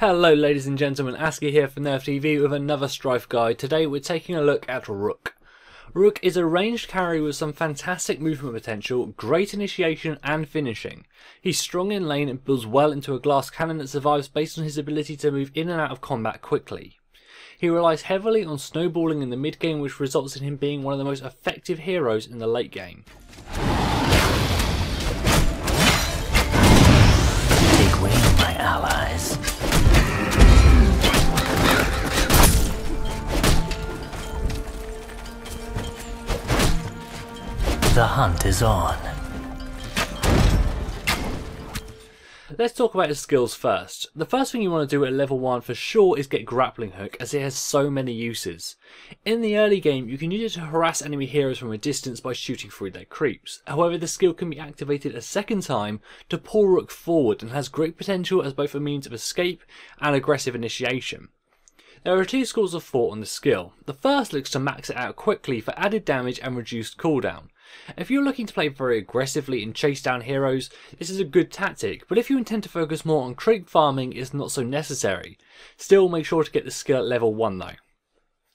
Hello ladies and gentlemen, Aski here from Nerf TV with another Strife guide. Today we're taking a look at Rook. Rook is a ranged carry with some fantastic movement potential, great initiation and finishing. He's strong in lane and builds well into a glass cannon that survives based on his ability to move in and out of combat quickly. He relies heavily on snowballing in the mid game, which results in him being one of the most effective heroes in the late game. Take wing, my allies. The hunt is on. Let's talk about his skills first. The first thing you want to do at level 1 for sure is get Grappling Hook, as it has so many uses. In the early game you can use it to harass enemy heroes from a distance by shooting through their creeps. However, the skill can be activated a second time to pull Rook forward and has great potential as both a means of escape and aggressive initiation. There are two schools of thought on this skill. The first looks to max it out quickly for added damage and reduced cooldown. If you're looking to play very aggressively and chase down heroes, this is a good tactic, but if you intend to focus more on creep farming, it's not so necessary. Still, make sure to get the skill at level 1 though.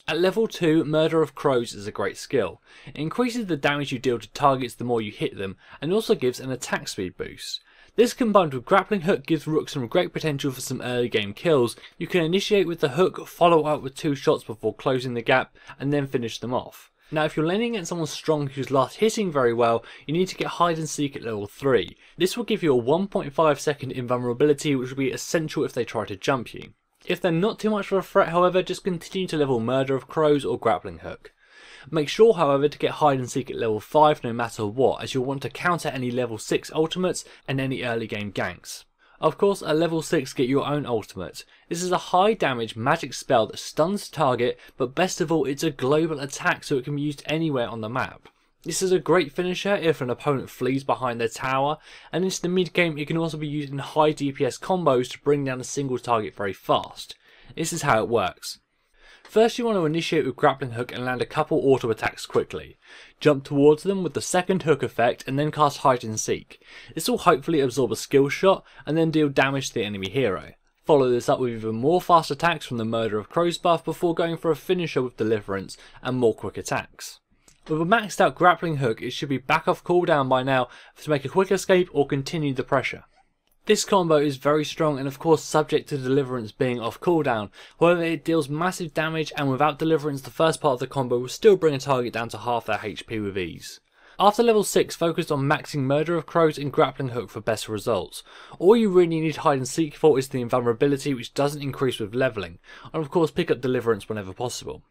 At level 2, Murder of Crows is a great skill. It increases the damage you deal to targets the more you hit them, and also gives an attack speed boost. This combined with Grappling Hook gives Rook some great potential for some early game kills. You can initiate with the hook, follow up with 2 shots before closing the gap, and then finish them off. Now if you're laning against someone strong who's last hitting very well, you need to get hide and seek at level 3. This will give you a 1.5 second invulnerability, which will be essential if they try to jump you. If they're not too much of a threat however, just continue to level Murder of Crows or Grappling Hook. Make sure however to get hide and seek at level 5 no matter what, as you'll want to counter any level 6 ultimates and any early game ganks. Of course, at level 6 get your own ultimate. This is a high damage magic spell that stuns the target, but best of all it's a global attack so it can be used anywhere on the map. This is a great finisher if an opponent flees behind their tower, and into the mid game it can also be used in high DPS combos to bring down a single target very fast. This is how it works. First you want to initiate with Grappling Hook and land a couple auto attacks quickly. Jump towards them with the second hook effect and then cast Hide and Seek. This will hopefully absorb a skill shot and then deal damage to the enemy hero. Follow this up with even more fast attacks from the Murder of Crows buff before going for a finisher with Deliverance and more quick attacks. With a maxed out Grappling Hook it should be back off cooldown by now to make a quick escape or continue the pressure. This combo is very strong and of course subject to Deliverance being off cooldown, however it deals massive damage and without Deliverance the first part of the combo will still bring a target down to half their HP with ease. After level 6 focus on maxing Murder of Crows and Grappling Hook for better results. All you really need Hide and Seek for is the invulnerability, which doesn't increase with levelling, and of course pick up Deliverance whenever possible.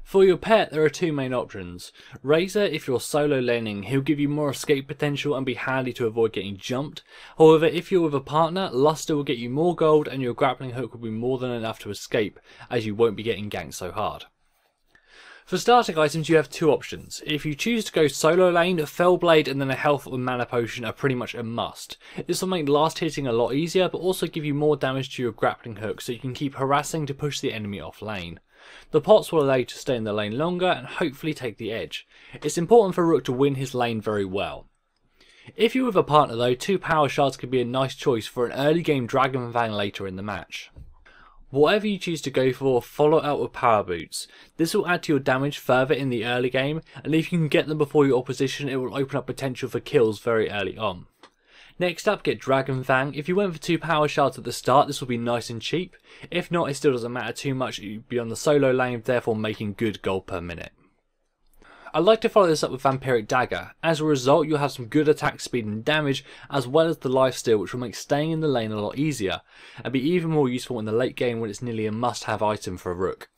For your pet there are two main options. Razor, if you're solo laning, he'll give you more escape potential and be handy to avoid getting jumped. However, if you're with a partner, Luster will get you more gold and your Grappling Hook will be more than enough to escape, as you won't be getting ganked so hard. For starting items you have two options. If you choose to go solo lane, Fellblade and then a health or mana potion are pretty much a must. This will make last hitting a lot easier but also give you more damage to your Grappling Hook so you can keep harassing to push the enemy off lane. The pots will allow you to stay in the lane longer and hopefully take the edge. It's important for Rook to win his lane very well. If you're with a partner though, 2 power shards could be a nice choice for an early game Dragon Fang later in the match. Whatever you choose to go for, follow out with power boots. This will add to your damage further in the early game, and if you can get them before your opposition it will open up potential for kills very early on. Next up, get Dragon Fang. If you went for 2 power shards at the start, this will be nice and cheap. If not, it still doesn't matter too much, you'd be on the solo lane, therefore making good gold per minute. I'd like to follow this up with Vampiric Dagger. As a result, you'll have some good attack speed and damage, as well as the lifesteal, which will make staying in the lane a lot easier, and be even more useful in the late game when it's nearly a must-have item for a Rook.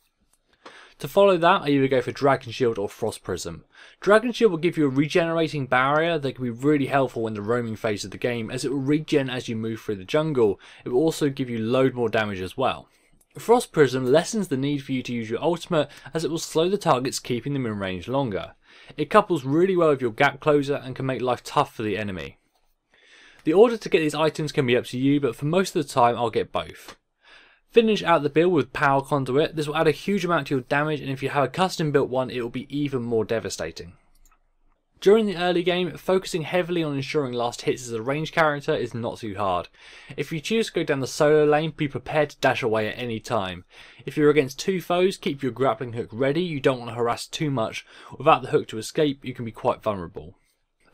To follow that, I either go for Dragon Shield or Frost Prism. Dragon Shield will give you a regenerating barrier that can be really helpful in the roaming phase of the game, as it will regen as you move through the jungle. It will also give you load more damage as well. Frost Prism lessens the need for you to use your ultimate, as it will slow the targets, keeping them in range longer. It couples really well with your gap closer and can make life tough for the enemy. The order to get these items can be up to you, but for most of the time I'll get both. Finish out the build with Power Conduit. This will add a huge amount to your damage, and if you have a custom built one it will be even more devastating. During the early game, focusing heavily on ensuring last hits as a ranged character is not too hard. If you choose to go down the solo lane, be prepared to dash away at any time. If you're against two foes, keep your grappling hook ready. You don't want to harass too much. Without the hook to escape, you can be quite vulnerable.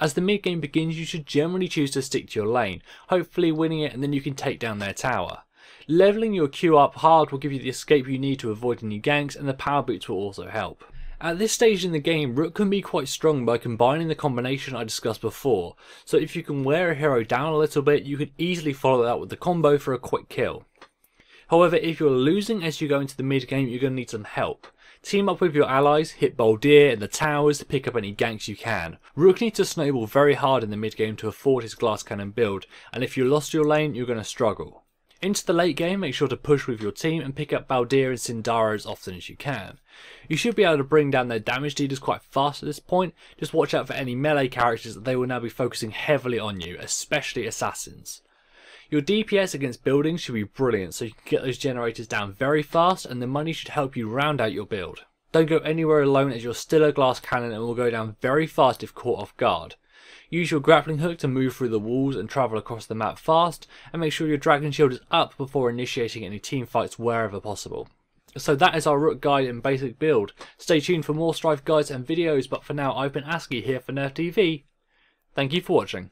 As the mid game begins, you should generally choose to stick to your lane, hopefully winning it, and then you can take down their tower. Leveling your Q up hard will give you the escape you need to avoid any ganks, and the power boots will also help. At this stage in the game, Rook can be quite strong by combining the combination I discussed before, so if you can wear a hero down a little bit, you can easily follow that with the combo for a quick kill. However, if you're losing as you go into the mid game, you're going to need some help. Team up with your allies, hit Baldir and the towers to pick up any ganks you can. Rook needs to snowball very hard in the mid game to afford his glass cannon build, and if you lost your lane, you're going to struggle. Into the late game, make sure to push with your team and pick up Baldir and Sindara as often as you can. You should be able to bring down their damage dealers quite fast at this point. Just watch out for any melee characters that they will now be focusing heavily on you, especially assassins. Your DPS against buildings should be brilliant, so you can get those generators down very fast, and the money should help you round out your build. Don't go anywhere alone as you're still a glass cannon and will go down very fast if caught off guard. Use your grappling hook to move through the walls and travel across the map fast, and make sure your dragon shield is up before initiating any team fights wherever possible. So that is our Rook guide and basic build. Stay tuned for more Strife guides and videos, but for now I've been ASCII here for Nerf TV. Thank you for watching.